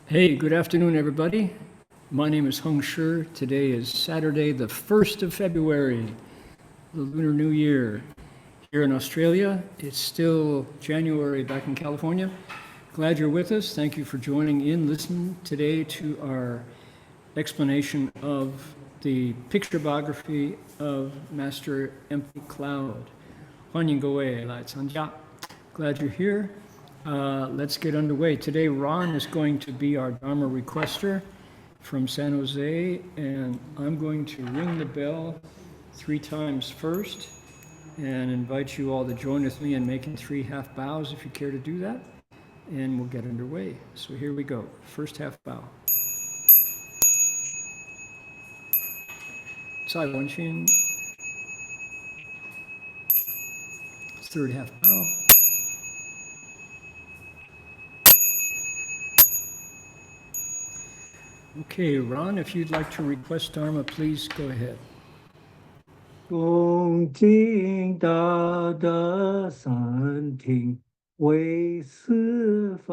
Hey, good afternoon, everybody. My name is Heng. Today is Saturday, the 1st of February, the Lunar New Year. Here in Australia, it's still January back in California. Glad you're with us. Thank you for joining in. Listen today to our explanation of the picture biography of Master Empty Cloud. 欢迎各位来参加. Glad you're here. Let's get underway. Today, Ron is going to be our Dharma requester from San Jose, and I'm going to ring the bell 3 times first and invite you all to join with me in making 3 half bows if you care to do that, and we'll get underway. So here we go. First half bow. 再往前. Third half bow. Okay, Ron, if you'd like to request Dharma, please go ahead. 恭敬大德三听，为四法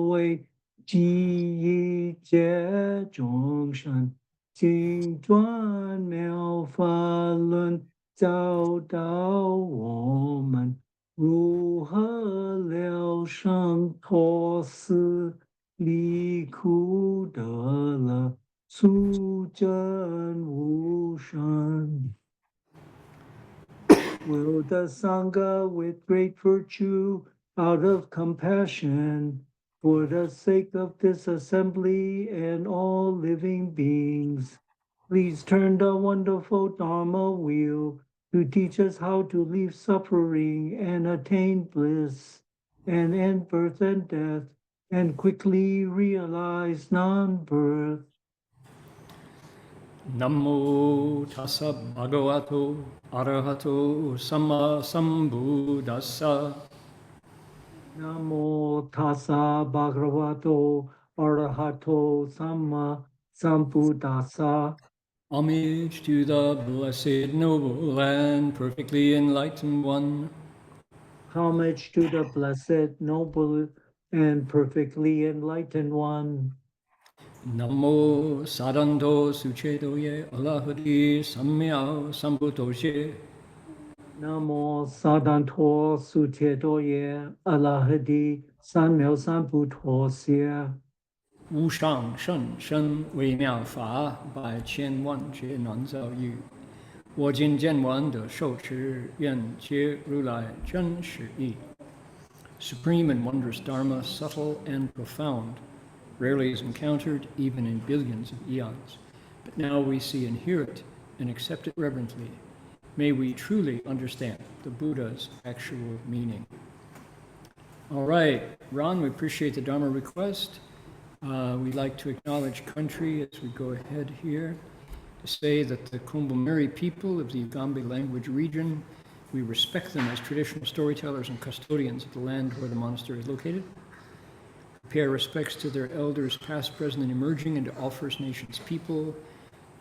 为记一切众生，经转妙法轮，教导我们如何了生脱死，离苦得乐，速证无生。Will the Sangha with great virtue, out of compassion, for the sake of this assembly and all living beings, please turn the wonderful Dharma wheel to teach us how to leave suffering and attain bliss, and end birth and death, and quickly realize non-birth. Namo tassa bhagavato arahato samma sambuddhassa. Namo tassa bhagavato arahato samma sambuddhassa. Homage to the blessed, noble, and perfectly enlightened one. Homage to the blessed, noble, and perfectly enlightened one. Namo sadanto suchedoye alahadi samyao sambuddhoshe. Namo sadanto suchedoye alahadi sanmyo sambuddhosye. 无上甚深微妙法，百千万劫难遭遇。我今见闻得受持，愿解如来真实义。Supreme and wondrous Dharma, subtle and profound, rarely is encountered even in billions of eons. But now we see and hear it and accept it reverently. May we truly understand the Buddha's actual meaning. All right, Ron, we appreciate the Dharma request. We'd like to acknowledge country as we go ahead here to say that the Kumbumeri people of the Ugambi language region, we respect them as traditional storytellers and custodians of the land where the monastery is located. Pay our respects to their elders past, present, and emerging, and to all First Nations people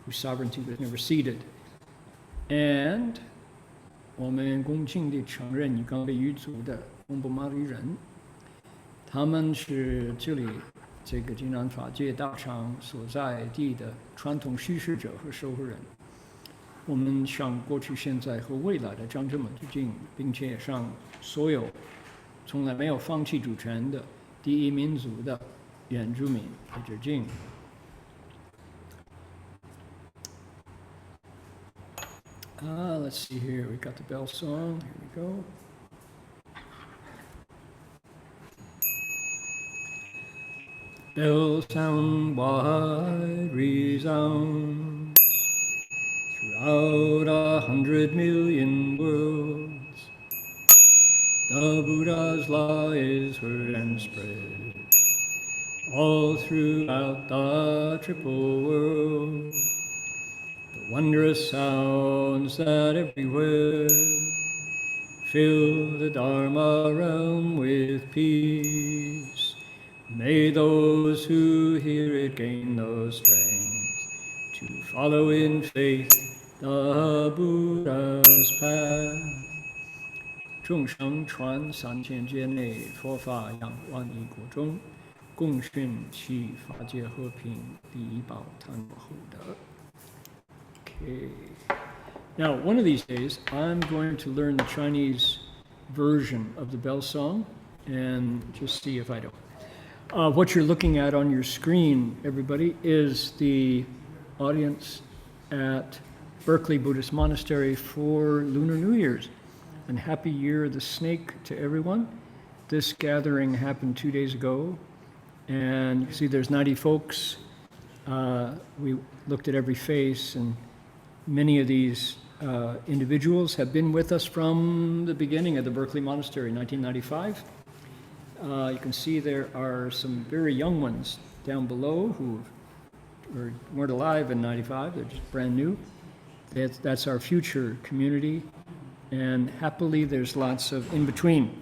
whose sovereignty was never ceded. And 我们恭敬地承认与刚被彝族的贡布马里人，他们是这里这个济南法界大厂所在地的传统叙事者和守护人。我们向过去、现在和未来的长者们致敬，并且向所有从来没有放弃主权的第一民族的原住民致敬。Let's see here. We got the bell song. Here we go. Bell sound wide resounds throughout 100 million worlds. The Buddha's law is heard and spread all throughout the triple world. The wondrous sounds that everywhere fill the Dharma realm with peace. May those who hear it gain the strength to follow in faith the Buddha's path. 众生传3000劫内，佛法扬万亿国中，共训其法界和平，第一宝贪我厚德。Okay. Now, one of these days, I'm going to learn the Chinese version of the bell song and just see if I don't. What you're looking at on your screen, everybody, is the audience at Berkeley Buddhist Monastery for Lunar New Year's. And Happy Year of the Snake to everyone. This gathering happened 2 days ago, and you can see there's 90 folks. We looked at every face, and many of these individuals have been with us from the beginning of the Berkeley Monastery, 1995. You can see there are some very young ones down below who weren't alive in 95, they're just brand new. That's our future community. And happily, there's lots of, in between,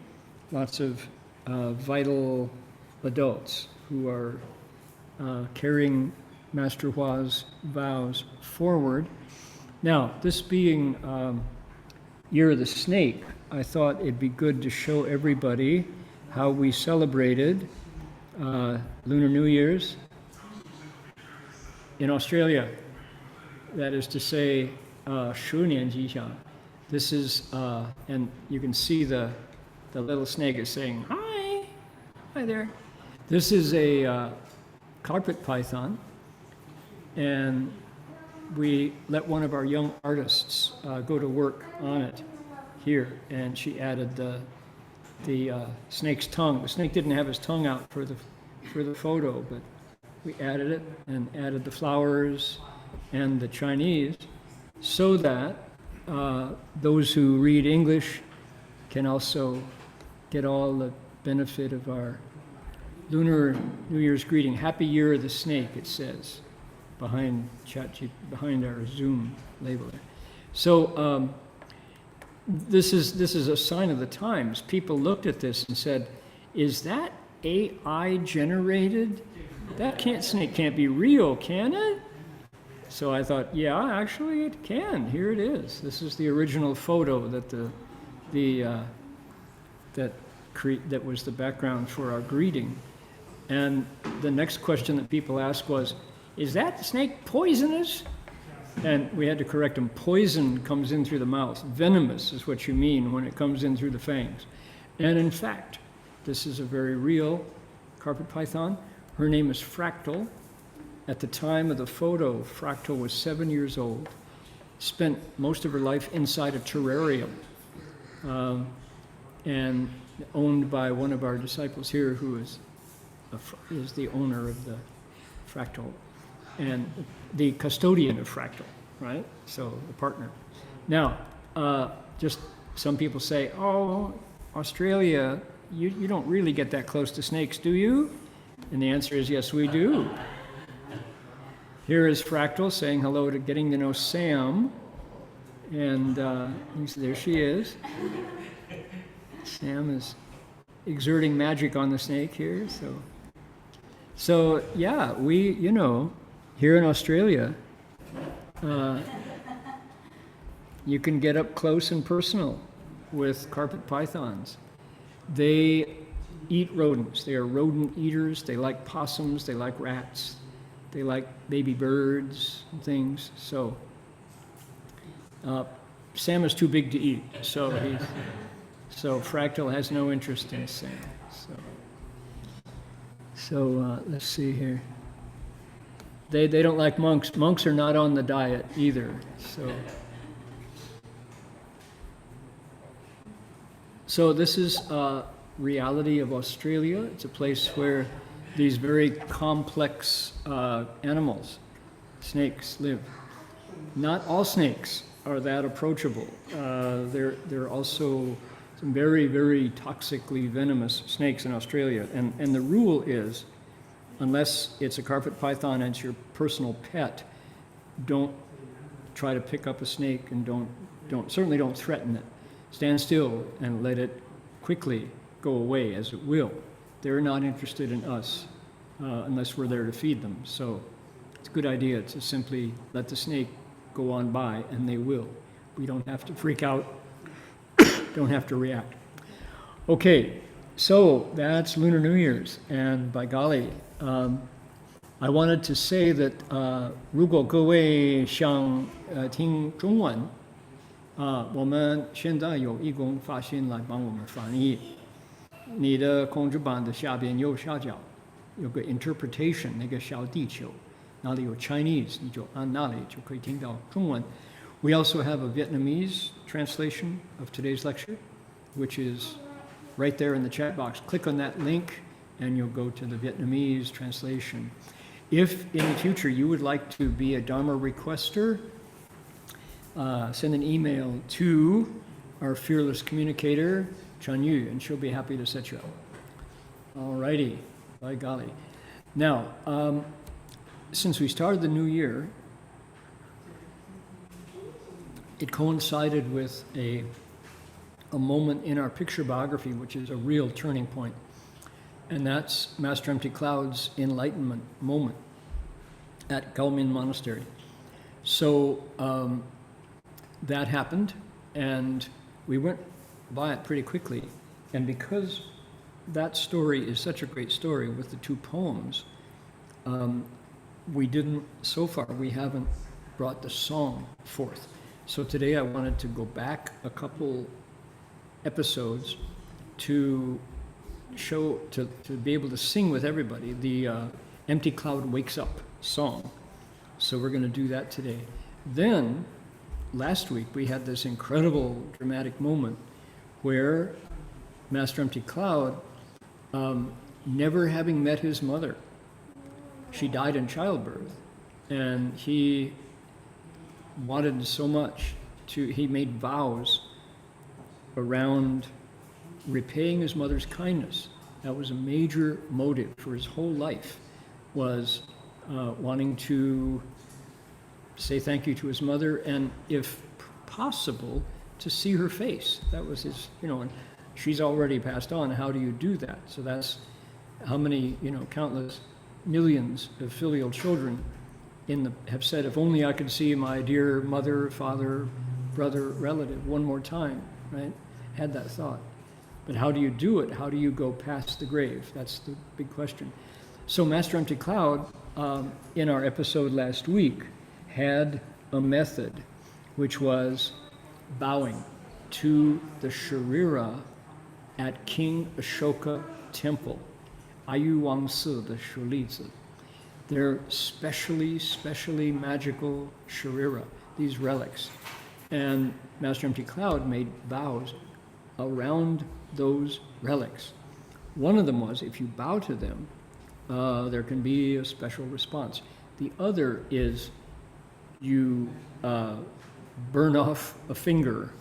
lots of vital adults who are carrying Master Hua's vows forward. Now, this being Year of the Snake, I thought it'd be good to show everybody how we celebrated Lunar New Year's in Australia. That is to say, 10年吉祥. This is, and you can see the little snake is saying, hi, hi there. This is a carpet python, and we let one of our young artists go to work on it here, and she added the snake's tongue. The snake didn't have his tongue out for the photo, but we added it and added the flowers and the Chinese so that those who read English can also get all the benefit of our Lunar New Year's greeting. Happy Year of the Snake, it says, behind our Zoom label there. So this is a sign of the times. People looked at this and said, is that AI generated? That snake can't be real, can it? So I thought, yeah, actually it can. Here it is. This is the original photo that that was the background for our greeting. And the next question that people asked was, is that snake poisonous? And we had to correct them. Poison comes in through the mouth. Venomous is what you mean when it comes in through the fangs. And in fact, this is a very real carpet python. Her name is Fractal. At the time of the photo, Fractal was 7 years old, spent most of her life inside a terrarium, and owned by one of our disciples here who is the owner of the Fractal and the custodian of Fractal, right? So the partner. Now, just some people say, oh, Australia, you don't really get that close to snakes, do you? And the answer is yes, we do. Here is Fractal saying hello to getting to know Sam. And there she is. Sam is exerting magic on the snake here. So yeah, we, here in Australia, you can get up close and personal with carpet pythons. They eat rodents. They are rodent eaters. They like possums. They like rats. They like baby birds and things. So Sam is too big to eat. So Fractal has no interest in Sam. So let's see here. They don't like monks. Monks are not on the diet either. So this is reality of Australia. It's a place where these very complex animals, snakes, live. Not all snakes are that approachable. There are also some very, very toxically venomous snakes in Australia. And the rule is, unless it's a carpet python and it's your personal pet, don't try to pick up a snake and certainly don't threaten it. Stand still and let it quickly go away, as it will. They're not interested in us unless we're there to feed them. So it's a good idea to simply let the snake go on by, and they will. We don't have to freak out, don't have to react. Okay, So that's Lunar New Year's, and by golly, I wanted to say that 如果各位想听中文，我们现在有义工发信来帮我们翻译。你的控制板的下边右下角有个 interpretation 那个小地球，那里有 Chinese，你就按那里就可以听到中文。We also have a Vietnamese translation of today's lecture, which is right there in the chat box. Click on that link and you'll go to the Vietnamese translation. If in the future you would like to be a Dharma requester, send an email to our fearless communicator, Chan Yu, and she'll be happy to set you up. All righty, by golly. Now, since we started the new year, it coincided with a moment in our picture biography, which is a real turning point. And that's Master Empty Cloud's enlightenment moment at Gaomin Monastery. So that happened, and we went by it pretty quickly. And because that story is such a great story with the two poems, so far we haven't brought the song forth. So today I wanted to go back a couple episodes to be able to sing with everybody the Empty Cloud Wakes Up song. So we're going to do that today. Then last week we had this incredible dramatic moment where Master Empty Cloud, never having met his mother, she died in childbirth, and he wanted so much he made vows around repaying his mother's kindness. That was a major motive for his whole life, was wanting to say thank you to his mother, and if possible, to see her face. That was his, and she's already passed on. How do you do that? So that's how many, countless millions of filial children have said, if only I could see my dear mother, father, brother, relative one more time, right? Had that thought. But how do you do it? How do you go past the grave? That's the big question. So Master Empty Cloud, in our episode last week, had a method which was bowing to the Sharira at King Ashoka Temple, Ayu Wangsi, the Shulizi. They're specially magical Sharira, these relics. And Master Empty Cloud made vows around those relics. One of them was, if you bow to them, there can be a special response. The other is you burn off a finger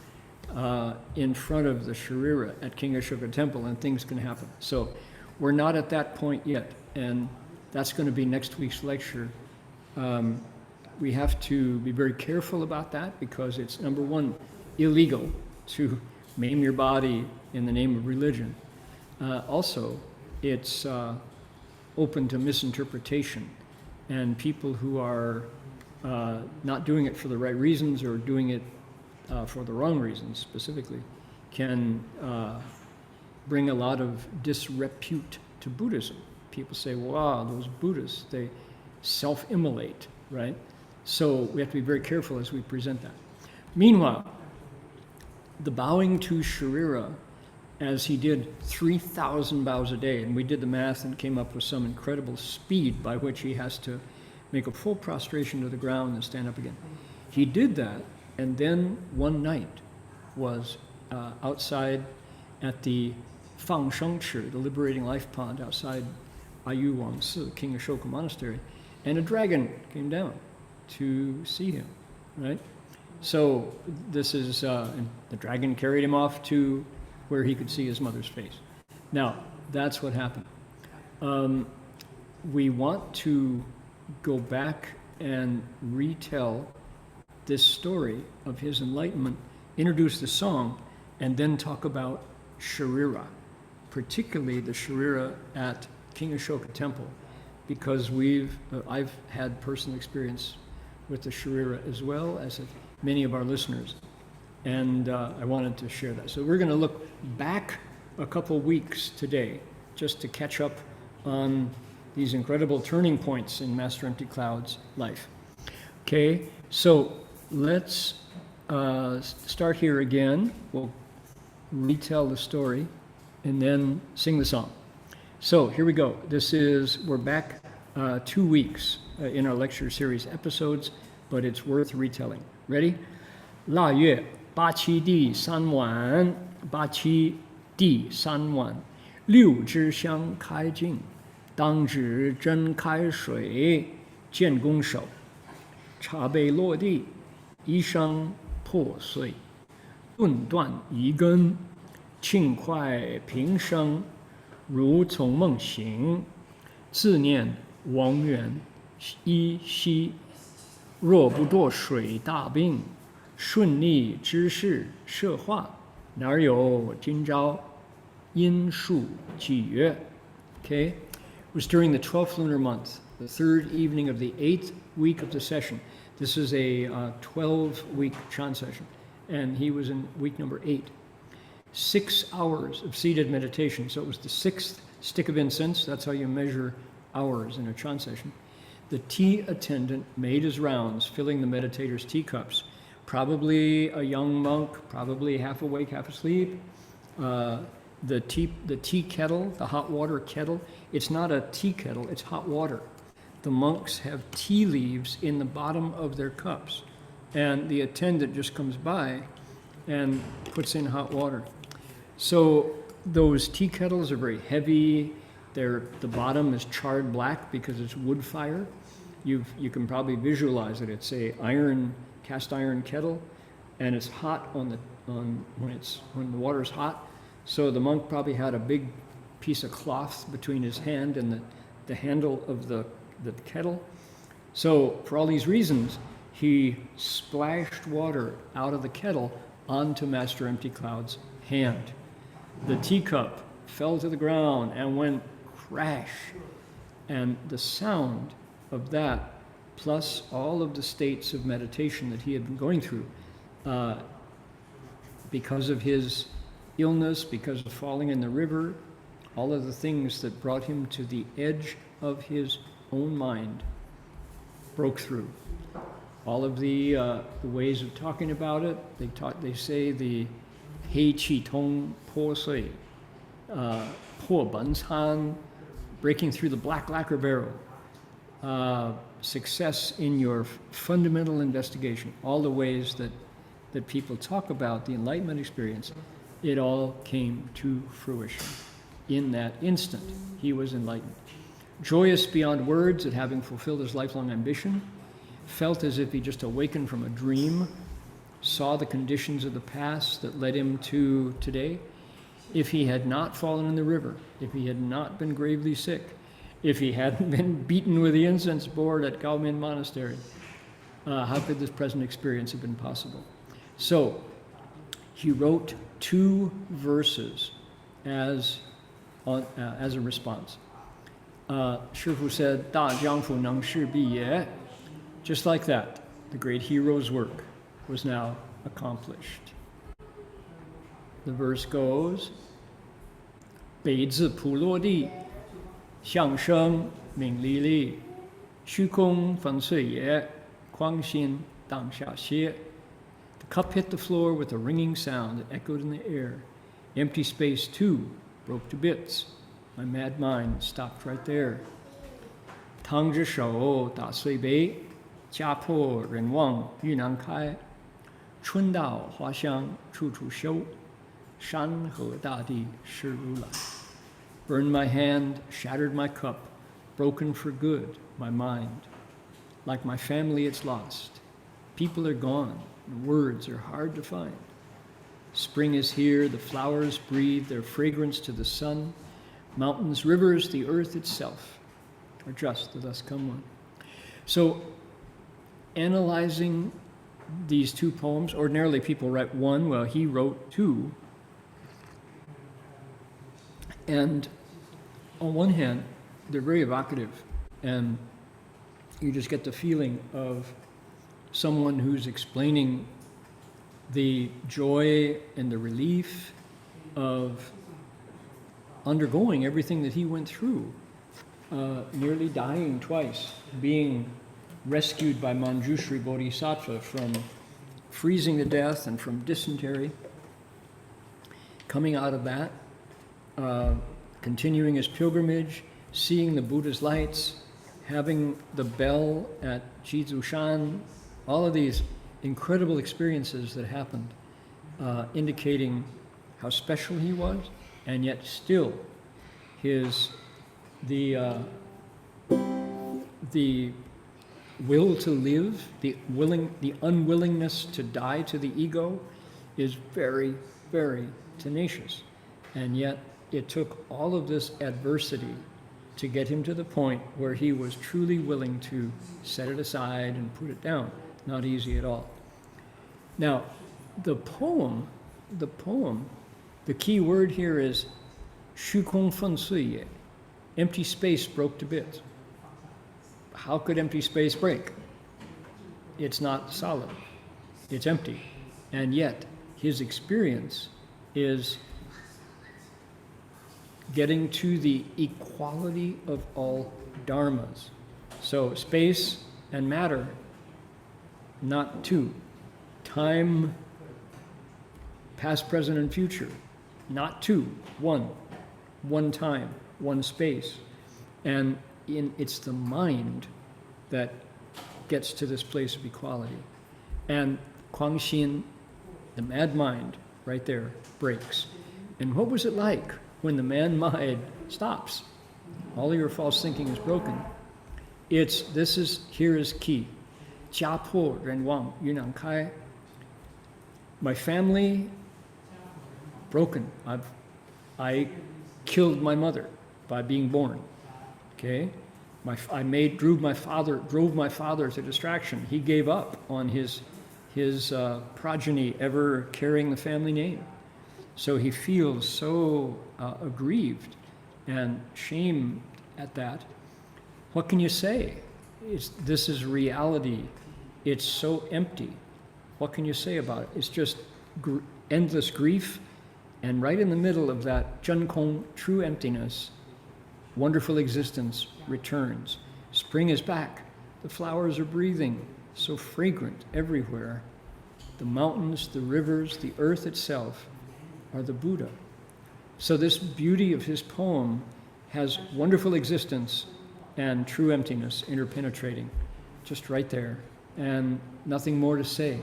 in front of the Sharira at King Ashoka Temple, and things can happen. So we're not at that point yet, and that's going to be next week's lecture. We have to be very careful about that, because it's, number one, illegal to maim your body in the name of religion. Also, it's open to misinterpretation, and people who are not doing it for the right reasons, or doing it for the wrong reasons specifically, can bring a lot of disrepute to Buddhism. People say, wow, those Buddhists, they self-immolate, right? So we have to be very careful as we present that. Meanwhile, the bowing to Sharira, as he did 3,000 bows a day, and we did the math and came up with some incredible speed by which he has to make a full prostration to the ground and stand up again. He did that, and then one night was outside at the Fang Sheng Chi, the Liberating Life Pond outside Ayu Wangsi, King Ashoka Monastery, and a dragon came down to see him, right? So this is, and the dragon carried him off to where he could see his mother's face. Now, that's what happened. We want to go back and retell this story of his enlightenment, introduce the song, and then talk about Sharira, particularly the Sharira at King Ashoka Temple, because I've had personal experience with the Sharira as well as many of our listeners, and I wanted to share that. So we're going to look back a couple weeks today just to catch up on these incredible turning points in Master Empty Cloud's life. Okay, so let's start here again. We'll retell the story and then sing the song. So here we go. We're back 2 weeks in our lecture series episodes, but it's worth retelling. Ready? 腊月八七第三晚，八七第三晚，六支香开尽，当值真开水，见弓手，茶杯落地，衣裳破碎，顿断一根，轻快平生，如从梦醒，自念王源依稀，若不堕水大病，顺利之事设化，哪有今朝因数几月 Okay, it was during the 12th lunar month, the third evening of the 8th week of the session. This is a 12-week Chan session, and he was in week number 8. 6 hours of seated meditation, so it was the 6th stick of incense. That's how you measure hours in a Chan session. The tea attendant made his rounds, filling the meditators' teacups. Probably a young monk, probably half awake, half asleep. The tea kettle, the hot water kettle, it's not a tea kettle, it's hot water. The monks have tea leaves in the bottom of their cups, and the attendant just comes by and puts in hot water. So those tea kettles are very heavy. The bottom is charred black because it's wood fire. You can probably visualize it. It's a cast iron kettle, and it's hot when the water's hot. So the monk probably had a big piece of cloth between his hand and the handle of the kettle. So for all these reasons, he splashed water out of the kettle onto Master Empty Cloud's hand. The teacup fell to the ground and went crash. And the sound of that, plus all of the states of meditation that he had been going through, because of his illness, because of falling in the river, all of the things that brought him to the edge of his own mind broke through. All of the ways of talking about it, they say the Hei Qi Tong Po Sui, Po Ban Can, breaking through the black lacquer barrel, success in your fundamental investigation, all the ways that people talk about the enlightenment experience, it all came to fruition. In that instant, he was enlightened. Joyous beyond words at having fulfilled his lifelong ambition, felt as if he just awakened from a dream, saw the conditions of the past that led him to today. If he had not fallen in the river, if he had not been gravely sick, if he hadn't been beaten with the incense board at Gaomin Monastery, how could this present experience have been possible? So he wrote 2 verses as a response. Shifu said, 大丈夫能事毕业. Just like that, the great hero's work was now accomplished. The verse goes, 北自普落地，相声名利利，虚空粉碎也，狂心当下歇. The cup hit the floor with a ringing sound that echoed in the air. Empty space, too, broke to bits. My mad mind stopped right there. 汤之手打碎杯，家破人亡玉难开。春到花香处处休，山河大地是如来。Burned my hand, shattered my cup, broken for good, my mind. Like my family, it's lost. People are gone, and words are hard to find. Spring is here, the flowers breathe their fragrance to the sun. Mountains, rivers, the earth itself are just the thus come one. So, analyzing these 2 poems, ordinarily people write 1, well, he wrote 2. And on one hand, they're very evocative, and you just get the feeling of someone who's explaining the joy and the relief of undergoing everything that he went through, nearly dying twice, being rescued by Manjushri Bodhisattva from freezing to death and from dysentery, coming out of that, continuing his pilgrimage, seeing the Buddha's lights, having the bell at Jizushan, all of these incredible experiences that happened, indicating how special he was, and yet still the will to live, the unwillingness to die to the ego is very, very tenacious. And yet it took all of this adversity to get him to the point where he was truly willing to set it aside and put it down. Not easy at all. Now, the poem, the key word here is 虚空粉碎也. Empty space broke to bits. How could empty space break? It's not solid. It's empty. And yet, his experience is getting to the equality of all dharmas. So space and matter, not two. Time, past, present, and future, not two. One. One time, one space. And it's the mind that gets to this place of equality. And Guangxin, the mad mind, right there, breaks. And what was it like when the mad mind stops? All of your false thinking is broken. Here is key. 家破人亡, Yunnan Kai. My family, broken. I killed my mother by being born. Okay? Drove my father to distraction. He gave up on his progeny ever carrying the family name. So he feels so aggrieved and shamed at that. What can you say? This is reality. It's so empty. What can you say about it? It's just endless grief. And right in the middle of that Zhenkong, true emptiness, wonderful existence returns. Spring is back. The flowers are breathing, so fragrant everywhere. The mountains, the rivers, the earth itself are the Buddha. So this beauty of his poem has wonderful existence and true emptiness interpenetrating, just right there. And nothing more to say,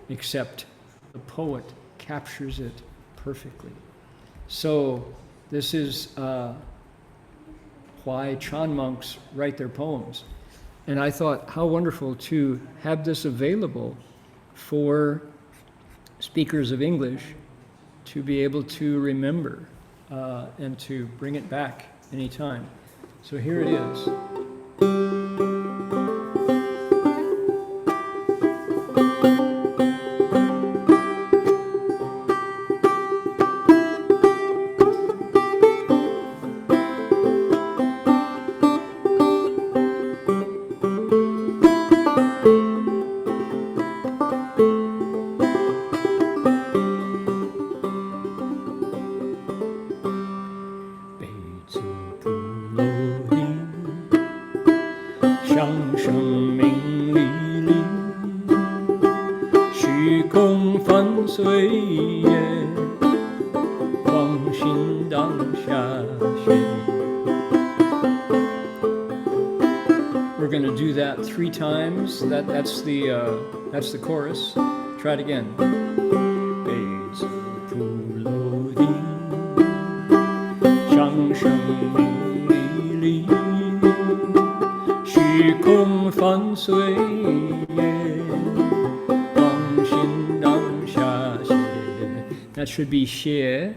except the poet captures it perfectly. So this is why Chan monks write their poems. And I thought how wonderful to have this available for speakers of English to be able to remember and to bring it back anytime. So here it is. We're going to do that 3 times. That's the chorus. Try it again. That should be xie.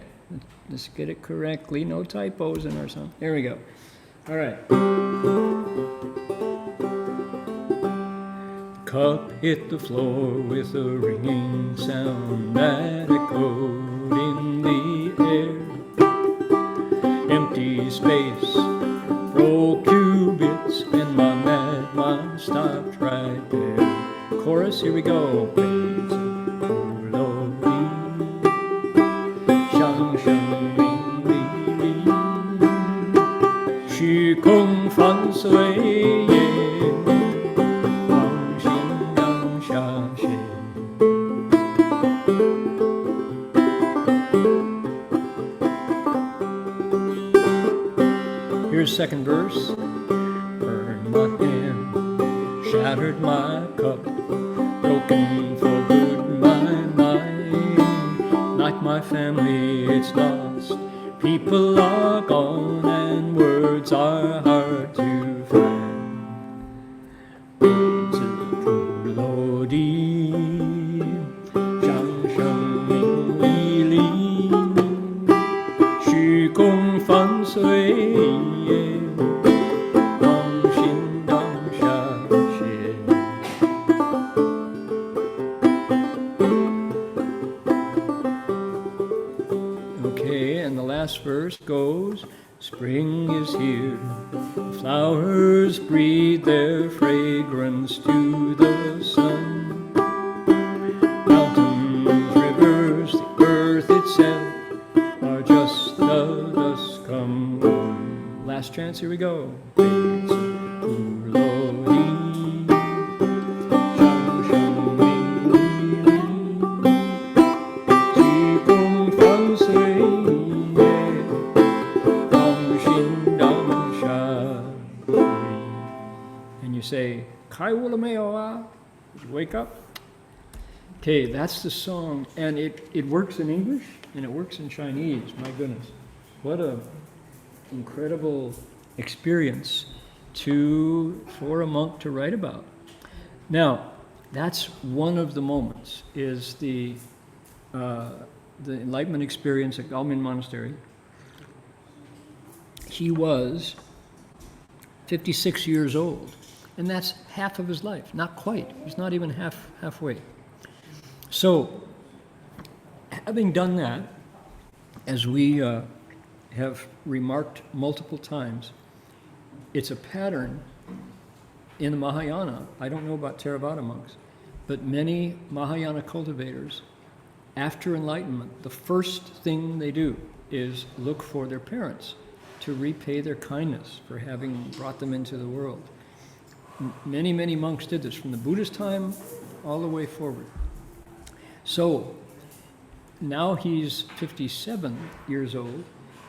Let's get it correctly. No typos in our song. There we go. All right. Cup hit the floor with a ringing sound that echoed in the air. Empty space broke cubits and my mad mind stopped right there. Chorus, here we go. my hand, shattered my cup, broken for good my mind. Like my family, it's lost. People are gone and words are hard to find. 弟子苦落地，掌声名利利，虚空翻碎，光心当下写。Okay, and the last verse goes, spring is here, flowers breathe their fragrance to the sun. Mountains, rivers, the earth itself are just the dust come on. Last chance, here we go. And you say, 开悟了没有啊? Did you wake up? Okay, that's the song, and it works in English and it works in Chinese. My goodness, what a incredible experience for a monk to write about. Now, that's one of the moments, is the enlightenment experience at Gaomin Monastery. He was 56 years old, and that's half of his life. Not quite. He's not even halfway. So, having done that, as we have remarked multiple times, it's a pattern in the Mahayana. I don't know about Theravada monks, but many Mahayana cultivators, after enlightenment, the first thing they do is look for their parents to repay their kindness for having brought them into the world. Many, many monks did this from the Buddha's time all the way forward. So now he's 57 years old,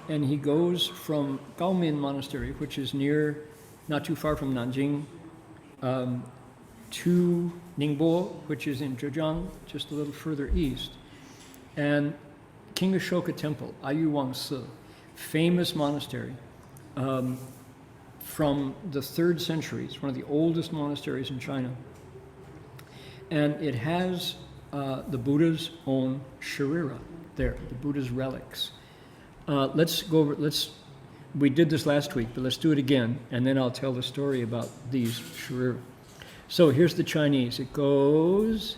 and he goes from Gaomin Monastery, which is not too far from Nanjing, to Ningbo, which is in Zhejiang, just a little further east. And King Ashoka Temple, Ayu Wangsi, famous monastery from the 3rd century. It's one of the oldest monasteries in China. And it has the Buddha's own sharira there, the Buddha's relics. Let's go over, we did this last week, but let's do it again, and then I'll tell the story about these sharira. So here's the Chinese. It goes,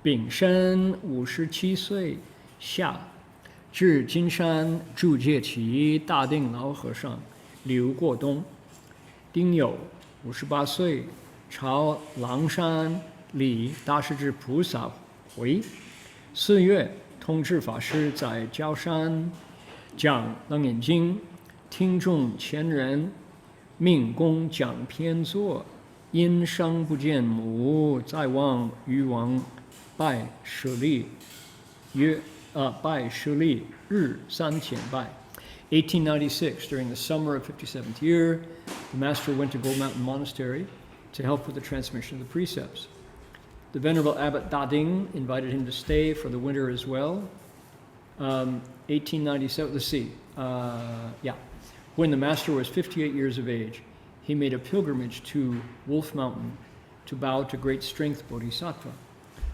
丙申57岁夏，至金山住戒其大定老和尚刘过东。丁酉58岁，朝狼山礼大势至菩萨回。4月，通智法师在焦山讲《楞严经》，听众前人命公讲篇作，因生不见母，再望于王拜舍利，拜舍利日3000拜。1896, during the summer of 57th year, the master went to Gold Mountain Monastery to help with the transmission of the precepts. The Venerable Abbot Dading invited him to stay for the winter as well. 1897, let's see, when the master was 58 years of age, he made a pilgrimage to Wolf Mountain to bow to great strength Bodhisattva.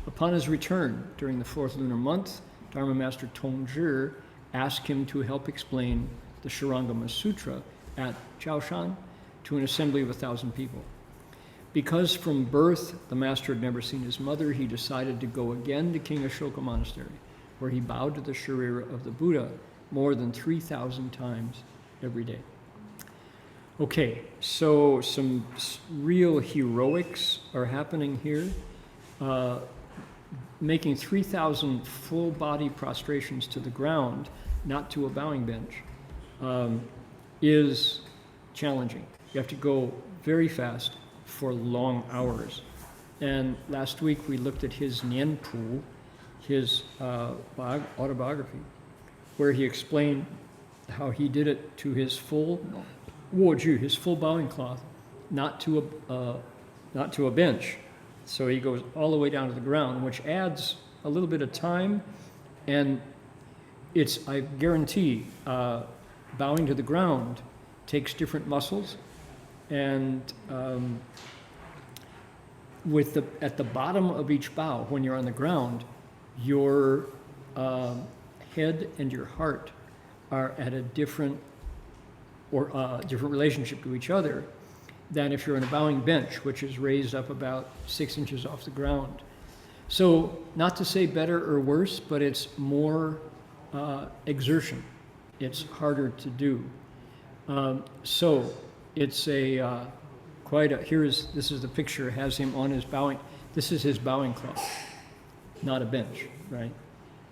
Upon his return during the 4th lunar month, Dharma Master Tongzhi asked him to help explain the Shurangama Sutra at Jiaoshan to an assembly of 1,000 people. Because from birth the master had never seen his mother, he decided to go again to King Ashoka Monastery, where he bowed to the sharira of the Buddha more than 3,000 times every day. Okay, so some real heroics are happening here. Making 3,000 full body prostrations to the ground, not to a bowing bench, is challenging. You have to go very fast for long hours. And last week we looked at his Nianpu, his autobiography, where he explained how he did it to his full woju, his full bowing cloth, not to a bench. So he goes all the way down to the ground, which adds a little bit of time, and it's, I guarantee, bowing to the ground takes different muscles, and at the bottom of each bow, when you're on the ground, your head and your heart are at a different relationship to each other than if you're on a bowing bench, which is raised up about 6 inches off the ground. So, not to say better or worse, but it's more exertion. It's harder to do. So, it's this is the picture, it has him on his bowing, this is his bowing cloth, not a bench, right?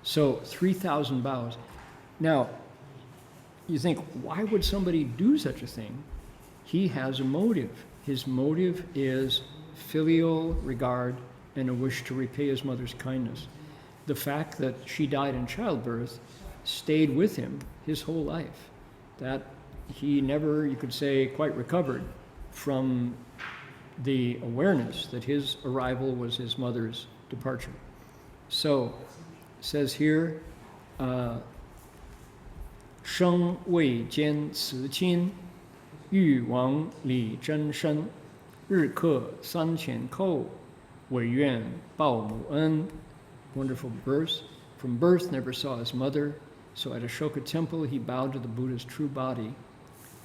So, 3,000 bows. Now, you think, why would somebody do such a thing? He has a motive. His motive is filial regard and a wish to repay his mother's kindness. The fact that she died in childbirth stayed with him his whole life. That he never, you could say, quite recovered from the awareness that his arrival was his mother's departure. So, it says here, 生未兼慈亲，欲往里真身，日刻三千叩，唯愿报母恩. Wonderful verse. From birth, never saw his mother, so at Ashoka temple he bowed to the Buddha's true body.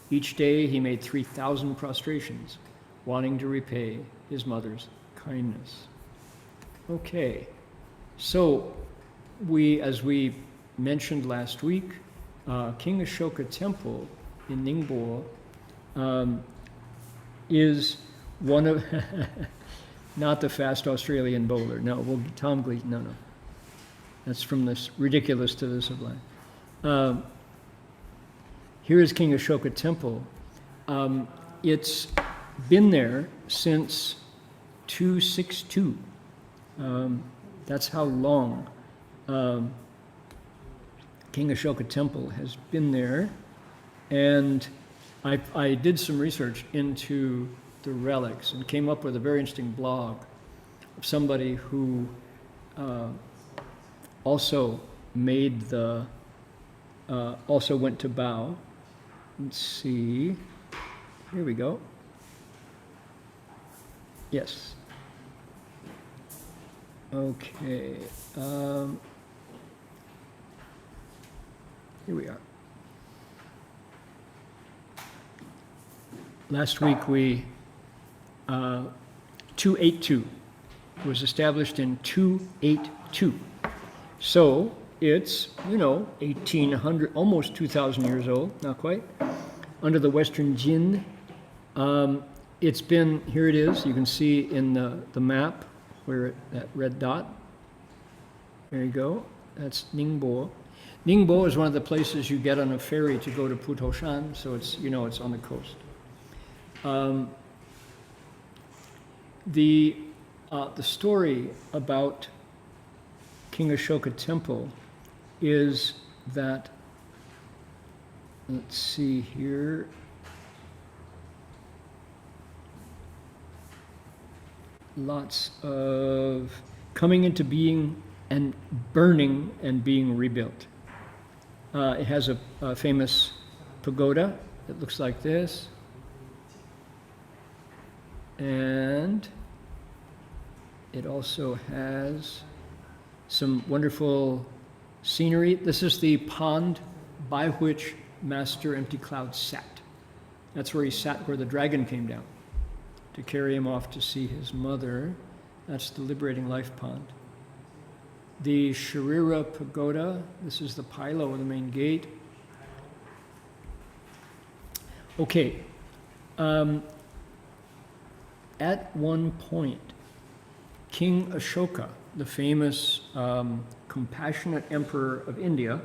Each day he made 3,000 prostrations, wanting to repay his mother's kindness. Okay, so as we mentioned last week, King Ashoka Temple in Ningbo is one of, not the fast Australian bowler, no, Tom Gleason, no. That's from this ridiculous to the sublime. Here is King Ashoka Temple. It's been there since 262. That's how long King Ashoka Temple has been there. And I did some research into the relics and came up with a very interesting blog of somebody who also also went to bow. Let's see, here we go. Yes. Okay. Here we are. Last week we, 282 was established in 282. So it's, 1,800, almost 2,000 years old, not quite, under the Western Jin. It's been, here it is, you can see in the map where that red dot, there you go, that's Ningbo. Ningbo is one of the places you get on a ferry to go to Putoshan, so it's, it's on the coast. The story about King Ashoka Temple is that, let's see here, lots of coming into being and burning and being rebuilt. It has a famous pagoda that looks like this. And it also has some wonderful scenery. This is the pond by which Master Empty Cloud sat. That's where he sat, where the dragon came down to carry him off to see his mother. That's the Liberating Life Pond. The Sharira Pagoda, this is the Pilo of the main gate. Okay. At one point, King Ashoka, the famous compassionate emperor of India,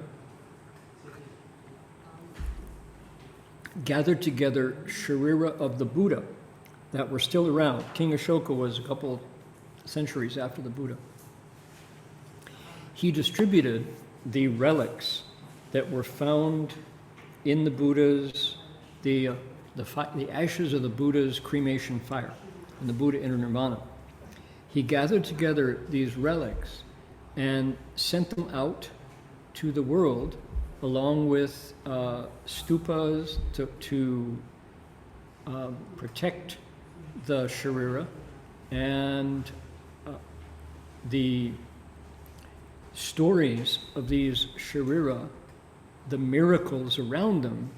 gathered together Sharira of the Buddha that were still around. King Ashoka was a couple centuries after the Buddha. He distributed the relics that were found in the Buddhas, the the ashes of the Buddha's cremation fire, and the Buddha entered nirvana. He gathered together these relics and sent them out to the world along with stupas to protect the Sharira, and the stories of these Sharira, the miracles around them,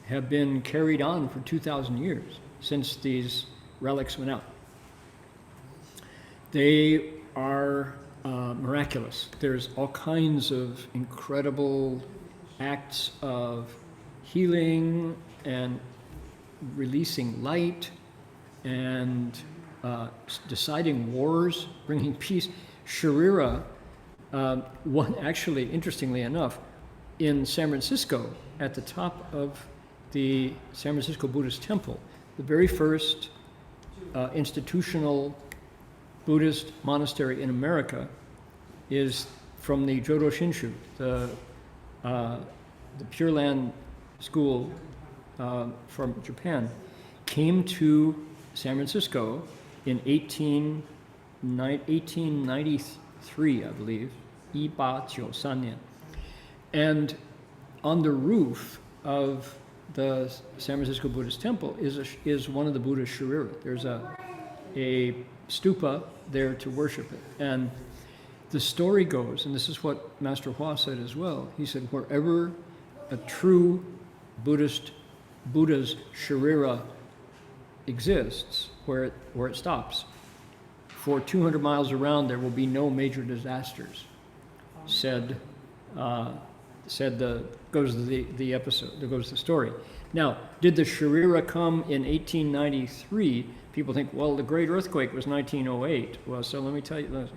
have been carried on for 2,000 years since these relics went out. They are miraculous. There's all kinds of incredible acts of healing and releasing light and deciding wars, bringing peace. Sharira, actually, interestingly enough, in San Francisco, at the top of the San Francisco Buddhist Temple, the very first institutional Buddhist monastery in America is from the Jodo Shinshu, the Pure Land school from Japan, came to San Francisco in 1893, I believe, 1893. And on the roof of the San Francisco Buddhist Temple is one of the Buddha's Sharira. There's a stupa there to worship it. And the story goes, and this is what Master Hua said as well, he said, wherever a true Buddha's Sharira exists, where it stops, for 200 miles around there will be no major disasters, goes the episode, there goes the story. Now, did the Sharira come in 1893? People think, well, the Great Earthquake was 1908. Well, so let me tell you.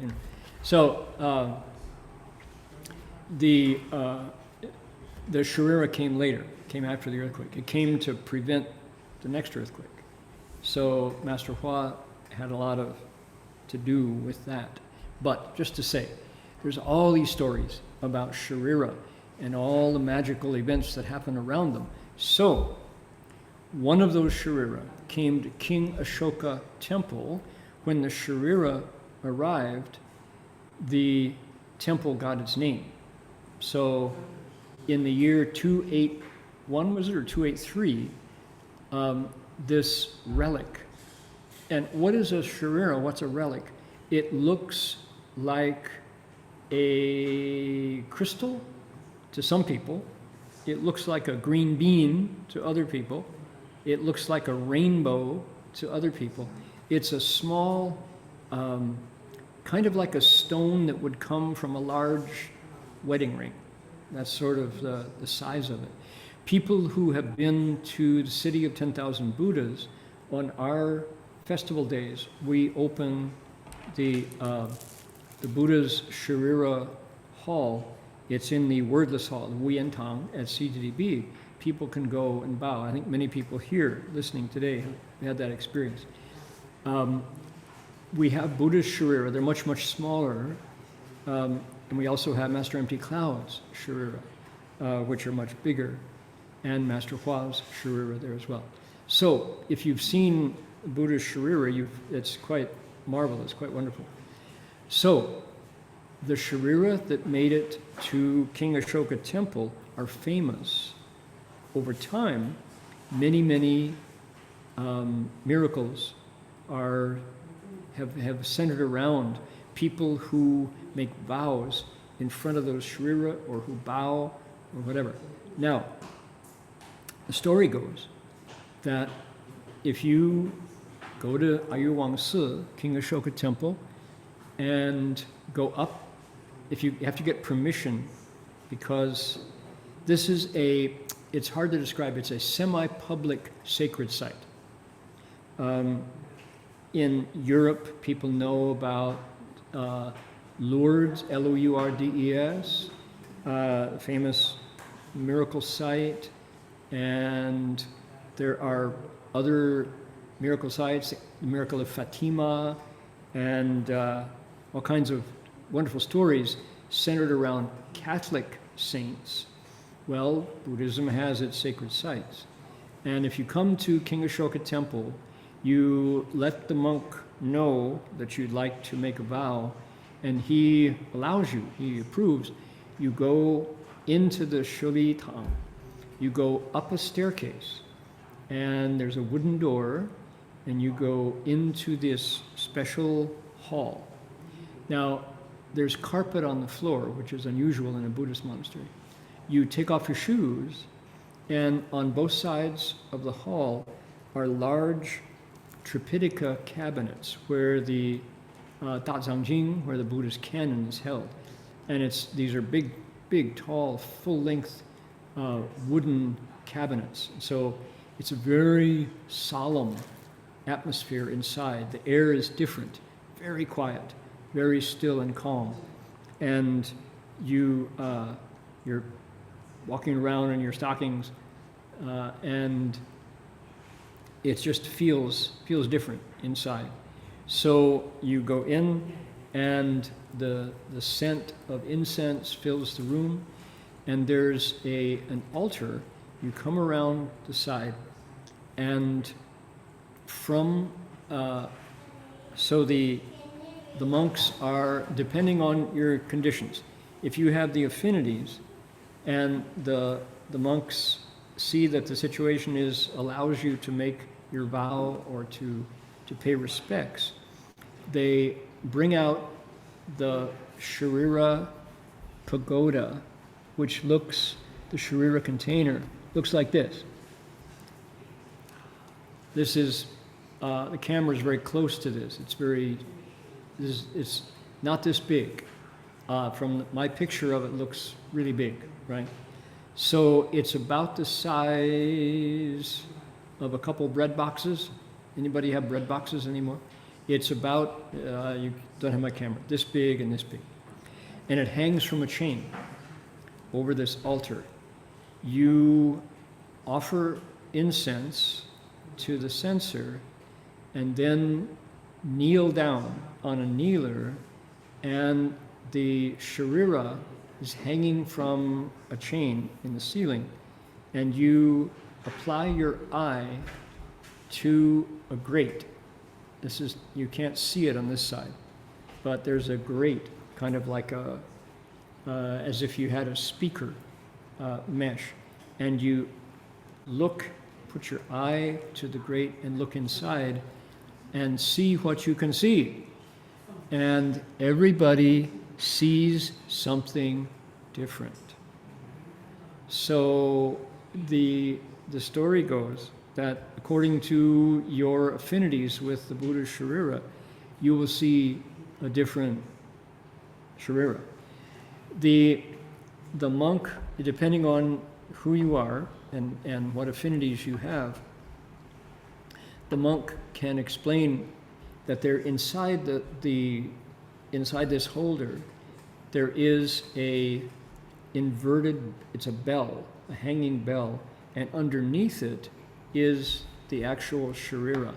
So the Sharira came later, came after the earthquake. It came to prevent the next earthquake. So Master Hua had a lot to do with that. But just to say, there's all these stories about Sharira and all the magical events that happen around them. So one of those Sharira came to King Ashoka Temple. When the Sharira arrived, the temple got its name. So in the year 281, was it, or 283, this relic. And what is a Sharira? What's a relic? It looks like a crystal to some people. It looks like a green bean to other people. It looks like a rainbow to other people. It's a small, kind of like a stone that would come from a large wedding ring. That's sort of the size of it. People who have been to the city of 10,000 Buddhas, on our festival days, we open the Buddha's Sharira Hall. It's in the wordless hall, the Wuyentang at CGDB. People can go and bow. I think many people here listening today have had that experience. We have Buddha's Sharira. They're much, much smaller. And we also have Master Empty Cloud's Sharira, which are much bigger, and Master Hua's Sharira there as well. So if you've seen Buddha's Sharira, it's quite marvelous, quite wonderful. So the Sharira that made it to King Ashoka Temple are famous. Over time, many, many miracles have centered around people who make vows in front of those Sharira, or who bow, or whatever. Now, the story goes that if you go to Ayuwang Si, King Ashoka Temple, and go up, you have to get permission, because this is it's hard to describe, it's a semi-public sacred site. In Europe, people know about Lourdes, Lourdes, famous miracle site, and there are other miracle sites, the miracle of Fatima, and all kinds of wonderful stories centered around Catholic saints. Well, Buddhism has its sacred sites. And if you come to King Ashoka Temple, you let the monk know that you'd like to make a vow, and he allows you, he approves. You go into the Shuli Tang, you go up a staircase, and there's a wooden door, and you go into this special hall. Now, there's carpet on the floor, which is unusual in a Buddhist monastery. You take off your shoes, and on both sides of the hall are large Tripitaka cabinets where the Dazangjing, where the Buddhist canon is held. And these are big, tall, full-length wooden cabinets. So it's a very solemn atmosphere inside. The air is different, very quiet, very still and calm. And you're walking around in your stockings, and it just feels different inside. So you go in, and the scent of incense fills the room, and there's an altar. You come around the side, and so the monks are, depending on your conditions, if you have the affinities, and the monks see that the situation allows you to make your vow or to pay respects, they bring out the Sharira pagoda, which the Sharira container looks like this. This is, the camera is very close to this. It's not this big. From my picture of it, looks really big, right? So it's about the size of a couple bread boxes. Anybody have bread boxes anymore? It's about, you don't have my camera, this big and this big. And it hangs from a chain over this altar. You offer incense to the censer and then kneel down on a kneeler, and the Sharira is hanging from a chain in the ceiling, and you apply your eye to a grate. You can't see it on this side, but there's a grate, kind of like as if you had a speaker mesh, and you put your eye to the grate and look inside and see what you can see. And everybody sees something different. So the story goes that according to your affinities with the Buddha's Sharira, you will see a different Sharira. The monk, depending on who you are and what affinities you have, the monk can explain that they're inside inside this holder, there is it's a bell, a hanging bell, and underneath it is the actual Sharira.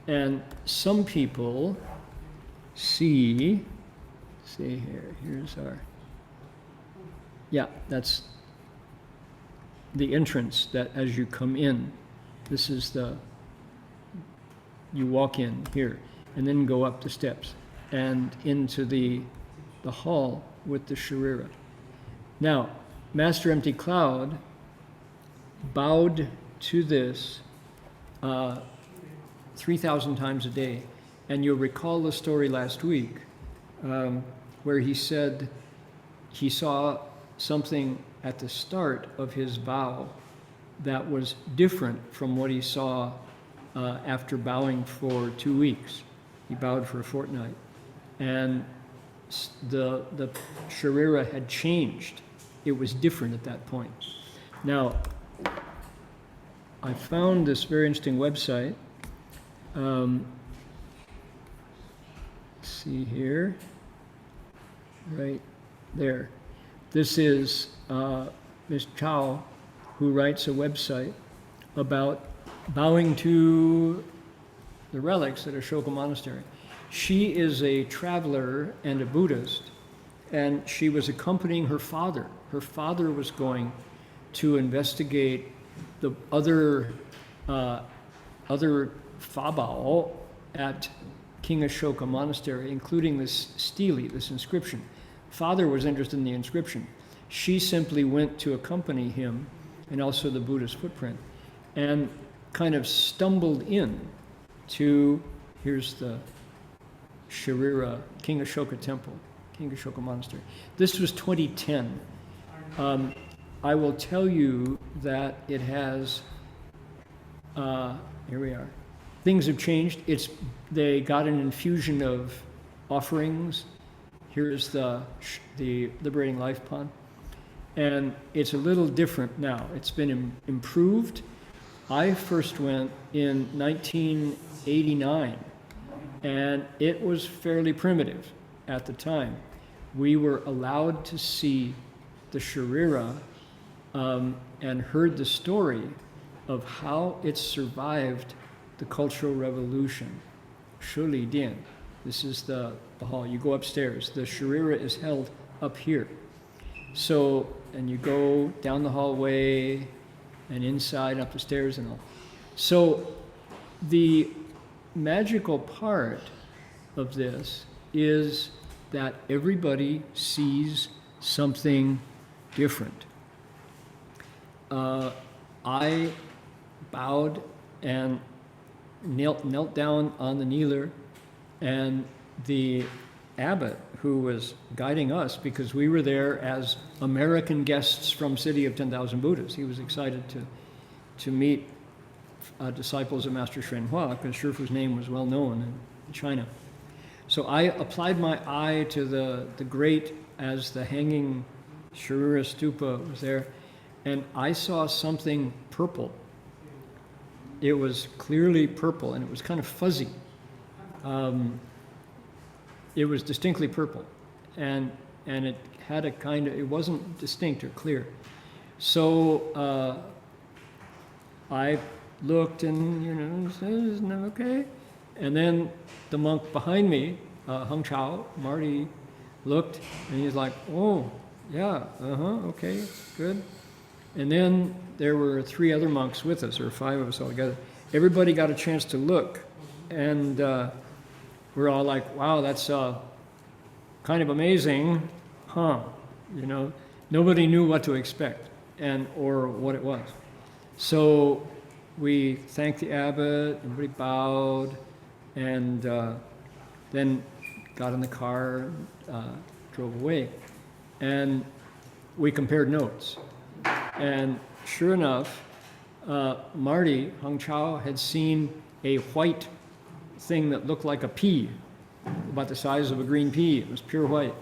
And some people see here's that's the entrance, that as you come in, this is you walk in here and then go up the steps and into the hall with the Sharira. Now, Master Empty Cloud bowed to this 3,000 times a day. And you'll recall the story last week where he said he saw something at the start of his vow that was different from what he saw after bowing for 2 weeks. He bowed for a fortnight. And the Sharira had changed. It was different at that point. Now, I found this very interesting website. Let's see here, right there. This is Ms. Chow, who writes a website about bowing to the relics at Ashoka Monastery. She is a traveler and a Buddhist, and she was accompanying her father. Her father was going to investigate the other Fabao at King Ashoka Monastery, including this stele, this inscription. Father was interested in the inscription. She simply went to accompany him, and also the Buddha's footprint, and kind of stumbled in to, here's the Sharira, King Ashoka Temple, King Ashoka Monastery. This was 2010. I will tell you that it has, here we are. Things have changed. They got an infusion of offerings. Here's the Liberating Life Pond. And it's a little different now. It's been improved. I first went in 1989, and it was fairly primitive at the time. We were allowed to see the Sharira and heard the story of how it survived the Cultural Revolution. Shuli Dian. This is the hall. You go upstairs. The Sharira is held up here. So, and you go down the hallway and inside, up the stairs and all. So the magical part of this is that everybody sees something different. I bowed and knelt down on the kneeler, and the abbot who was guiding us, because we were there as American guests from City of 10,000 Buddhas. He was excited to meet disciples of Master Xuyun Lecture, because Shifu's name was well known in China. So I applied my eye to the grate as the hanging Sharira Stupa was there, and I saw something purple. It was clearly purple, and it was kind of fuzzy. It was distinctly purple, and it had a kind of, it wasn't distinct or clear. So I looked and, isn't that okay? And then the monk behind me, Heng Chao, Marty, looked, and he's like, oh, yeah, okay, good. And then there were 3 other monks with us, or 5 of us all together. Everybody got a chance to look, and we're all like, wow, that's kind of amazing, huh? Nobody knew what to expect or what it was. So we thanked the abbot, everybody bowed, and then got in the car, drove away. And we compared notes. And sure enough, Marty, Heng Chao, had seen a white thing that looked like a pea, about the size of a green pea. It was pure white.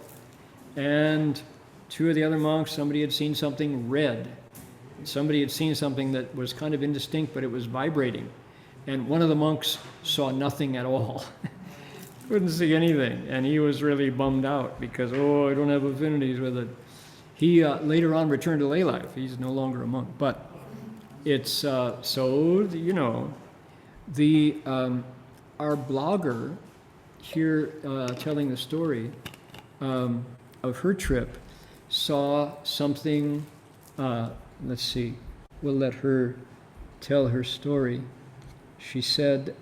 And 2 of the other monks, somebody had seen something red. Somebody had seen something that was kind of indistinct, but it was vibrating. And one of the monks saw nothing at all. Couldn't see anything. And he was really bummed out because, I don't have affinities with it. He later on returned to lay life. He's no longer a monk. But it's, our blogger here telling the story of her trip saw something, let's see, we'll let her tell her story. She said,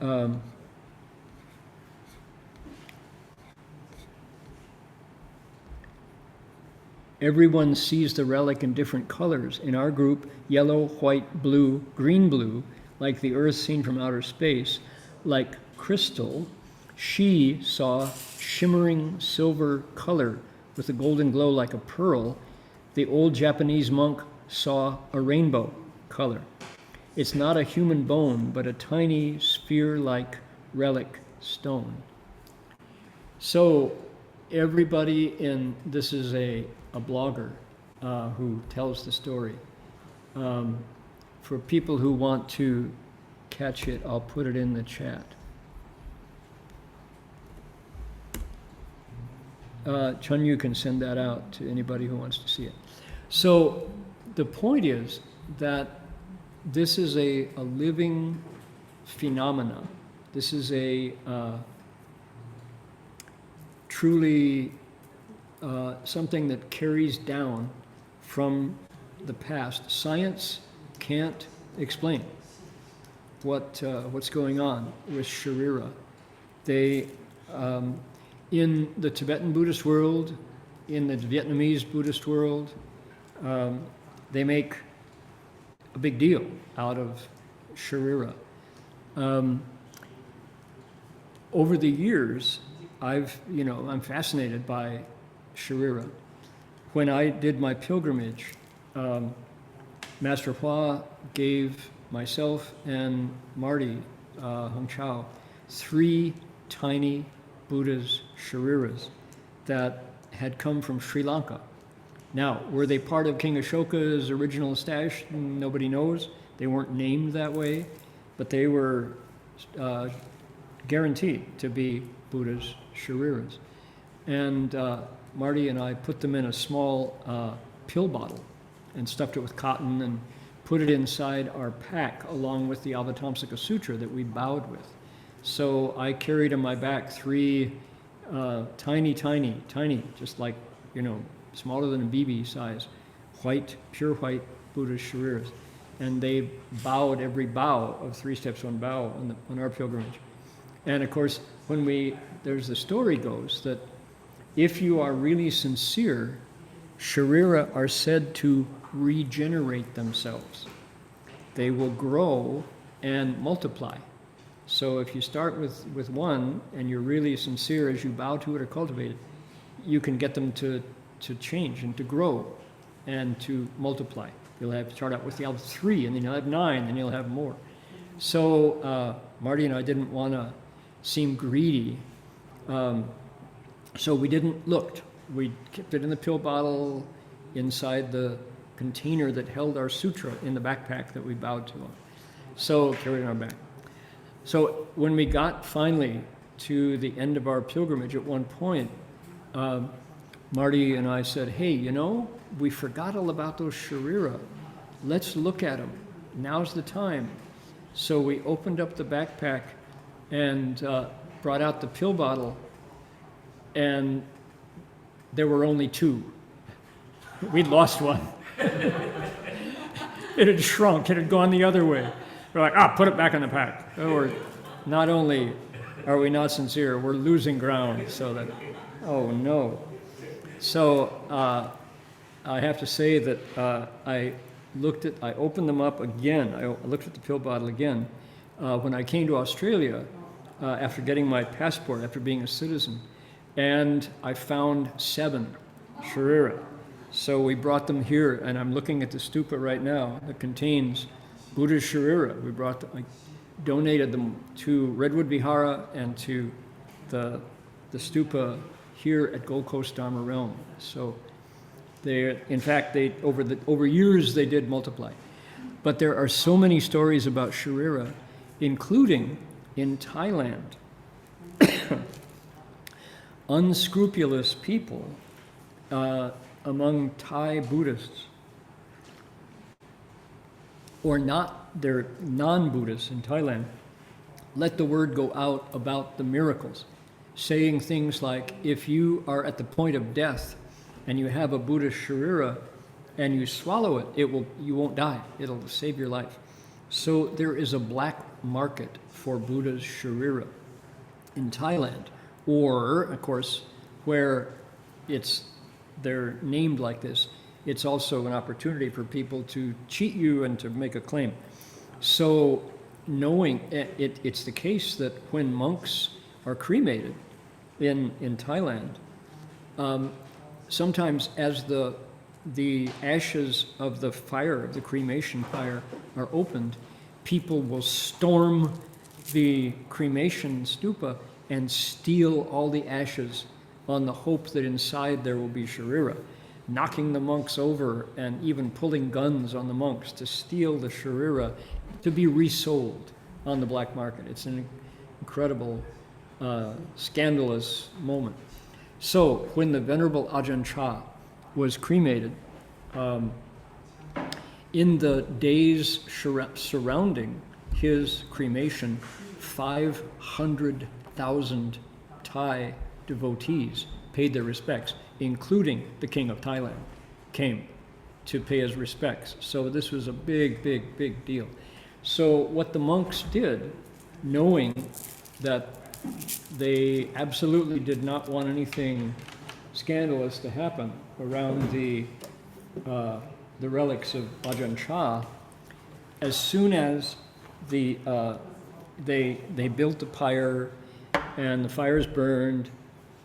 everyone sees the relic in different colors. In our group, yellow, white, blue, green blue, like the Earth seen from outer space, like crystal. She saw shimmering silver color with a golden glow like a pearl. The old Japanese monk saw a rainbow color. It's not a human bone, but a tiny sphere-like relic stone. So everybody this is a blogger who tells the story. For people who want to catch it, I'll put it in the chat. Chun Yu can send that out to anybody who wants to see it. So the point is that this is a living phenomena. This is a truly something that carries down from the past. Science can't explain what's going on with Sharira. They, in the Tibetan Buddhist world, in the Vietnamese Buddhist world, they make a big deal out of Sharira. Over the years, I'm fascinated by Sharira. When I did my pilgrimage, Master Hua gave myself and Marty Hong Chao 3 tiny Buddha's Shariras that had come from Sri Lanka. Now, were they part of King Ashoka's original stash? Nobody knows. They weren't named that way, but they were guaranteed to be Buddha's Shariras. And Marty and I put them in a small pill bottle and stuffed it with cotton and put it inside our pack along with the Avatamsaka Sutra that we bowed with. So I carried on my back 3 tiny, just like, smaller than a BB size, pure white Buddhist Shariras. And they bowed every bow of 3 steps, 1 bow on our pilgrimage. And of course, there's the story goes that if you are really sincere, Sharira are said to regenerate themselves. They will grow and multiply. So if you start with 1 and you're really sincere as you bow to it or cultivate it, you can get them to change and to grow and to multiply. You'll start out with 3, and then you'll have 9, and you'll have more. So Marty and I didn't want to seem greedy, so we didn't look. We kept it in the pill bottle inside the container that held our sutra in the backpack that we bowed to. So carried it on our back. So when we got finally to the end of our pilgrimage, at one point, Marty and I said, hey, we forgot all about those Sharira. Let's look at them. Now's the time. So we opened up the backpack and brought out the pill bottle, and there were only 2. We'd lost 1. It had shrunk. It had gone the other way. We're like, put it back in the pack. Or not only are we not sincere, we're losing ground. So that, oh no. So I have to say that I opened them up again. I looked at the pill bottle again when I came to Australia after getting my passport, after being a citizen, and I found 7 Sharira. So we brought them here, and I'm looking at the stupa right now that contains Buddha's Sharira. I donated them to Redwood Vihara and to the stupa here at Gold Coast Dharma Realm. So in fact, over years they did multiply. But there are so many stories about Sharira, including in Thailand. Unscrupulous people among Thai Buddhists, or they're non-Buddhists in Thailand, let the word go out about the miracles, saying things like, if you are at the point of death and you have a Buddhist Sharira and you swallow it, you won't die. It'll save your life. So there is a black market for Buddha's Sharira in Thailand, or, of course, where they're named like this, it's also an opportunity for people to cheat you and to make a claim. So knowing it's the case that when monks are cremated in Thailand, sometimes as the ashes of the fire, of the cremation fire, are opened, people will storm the cremation stupa and steal all the ashes on the hope that inside there will be Sharira, knocking the monks over and even pulling guns on the monks to steal the Sharira to be resold on the black market. It's an incredible, scandalous moment. So when the Venerable Ajahn Chah was cremated, in the days surrounding his cremation, 500,000 Thai devotees paid their respects, including the King of Thailand, came to pay his respects. So this was a big, big, big deal. So what the monks did, knowing that they absolutely did not want anything scandalous to happen around the relics of Ajahn Chah, as soon as they built the pyre and the fires burned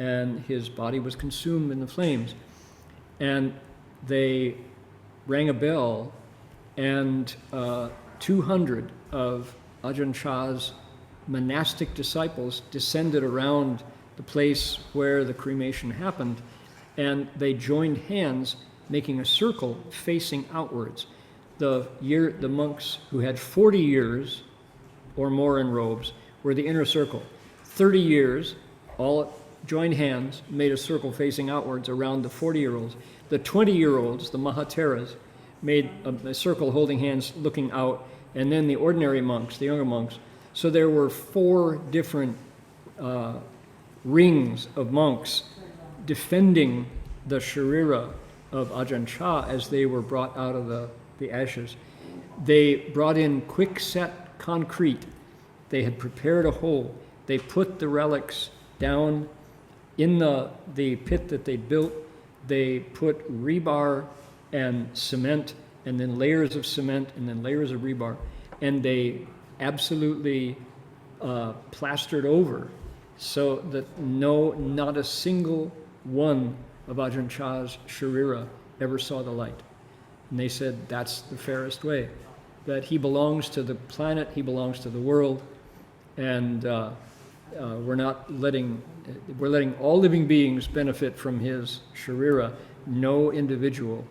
and his body was consumed in the flames, and they rang a bell, and 200 of Ajahn Chah's monastic disciples descended around the place where the cremation happened, and they joined hands, making a circle facing outwards. The monks who had 40 years or more in robes were the inner circle. 30 years, all joined hands, made a circle facing outwards around the 40-year-olds. The 20-year-olds, the Mahateras, made a circle holding hands looking out, and then the ordinary monks, the younger monks. So there were 4 different rings of monks defending the sharira of Ajahn Chah as they were brought out of the ashes. They brought in quick-set concrete. They had prepared a hole. They put the relics down in the pit that they built. They put rebar and cement, and then layers of cement, and then layers of rebar, and they absolutely plastered over so that not a single one of Ajahn Chah's sharira ever saw the light. And they said that's the fairest way, that he belongs to the planet, he belongs to the world, and we're letting all living beings benefit from his sharira. No individual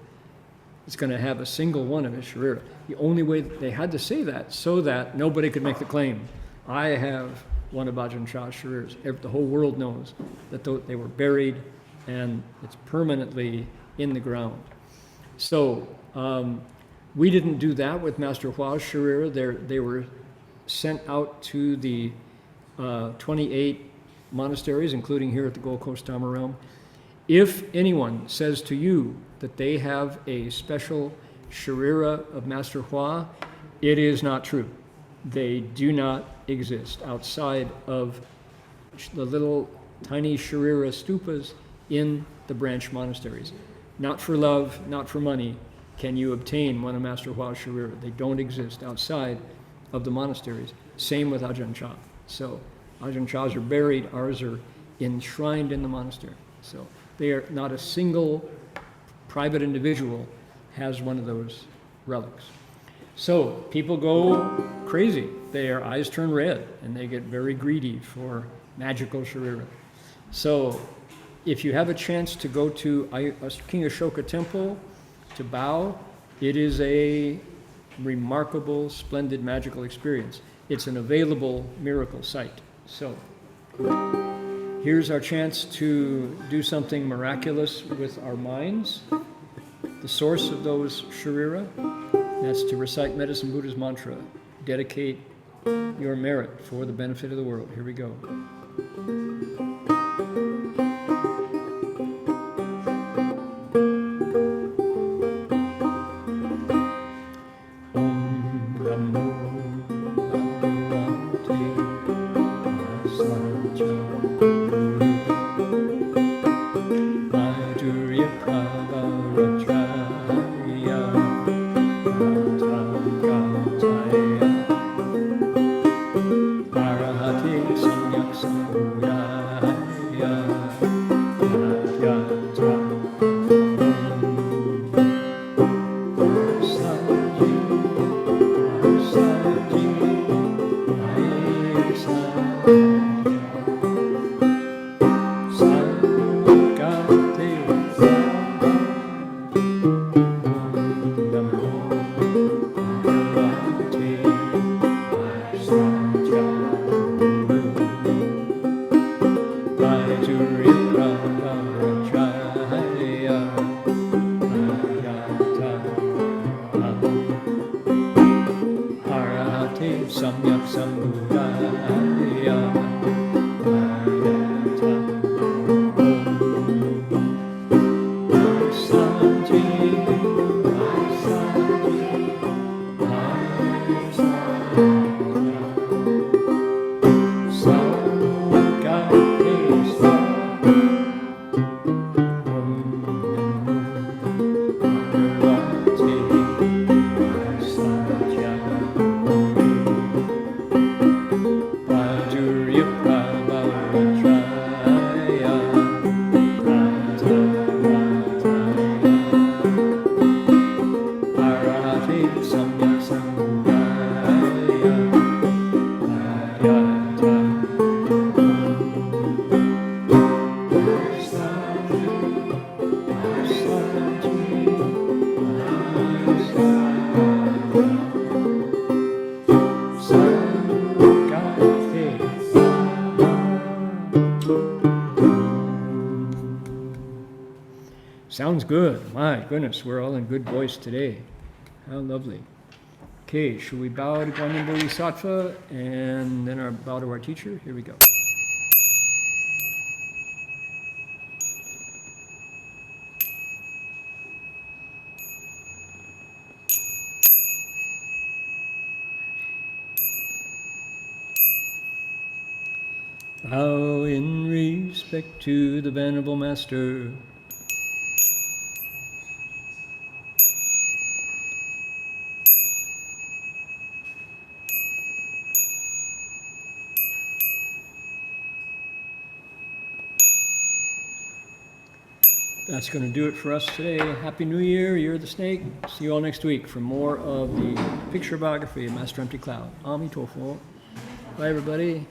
is going to have a single one of his sharira. The only way they had to say that so that nobody could make the claim, I have one of Ajahn Chah's shariras. The whole world knows that they were buried and it's permanently in the ground. So we didn't do that with Master Hua's sharira. They were sent out to the 28 monasteries, including here at the Gold Coast Dharma realm. If anyone says to you that they have a special sharira of Master Hua, it is not true. They do not exist outside of the little tiny sharira stupas in the branch monasteries. Not for love, not for money, can you obtain one of Master Hua's sharira. They don't exist outside of the monasteries. Same with Ajahn Chah. So Ajahn Chah's are buried, ours are enshrined in the monastery. So they are not a single private individual has one of those relics. So people go crazy. Their eyes turn red and they get very greedy for magical sharira. So if you have a chance to go to King Ashoka Temple to bow, it is a remarkable, splendid, magical experience. It's an available miracle site. So here's our chance to do something miraculous with our minds. The source of those sharira, that's to recite Medicine Buddha's mantra. Dedicate your merit for the benefit of the world. Here we go. Sounds good. My goodness, we're all in good voice today. How lovely. Okay, should we bow to Guanyin Bodhisattva and then bow to our teacher? Here we go. Bow in respect to the Venerable Master. That's going to do it for us today. Happy New Year, Year of the Snake. See you all next week for more of the picture biography of Master Empty Cloud. Ami Tofo. Bye, everybody.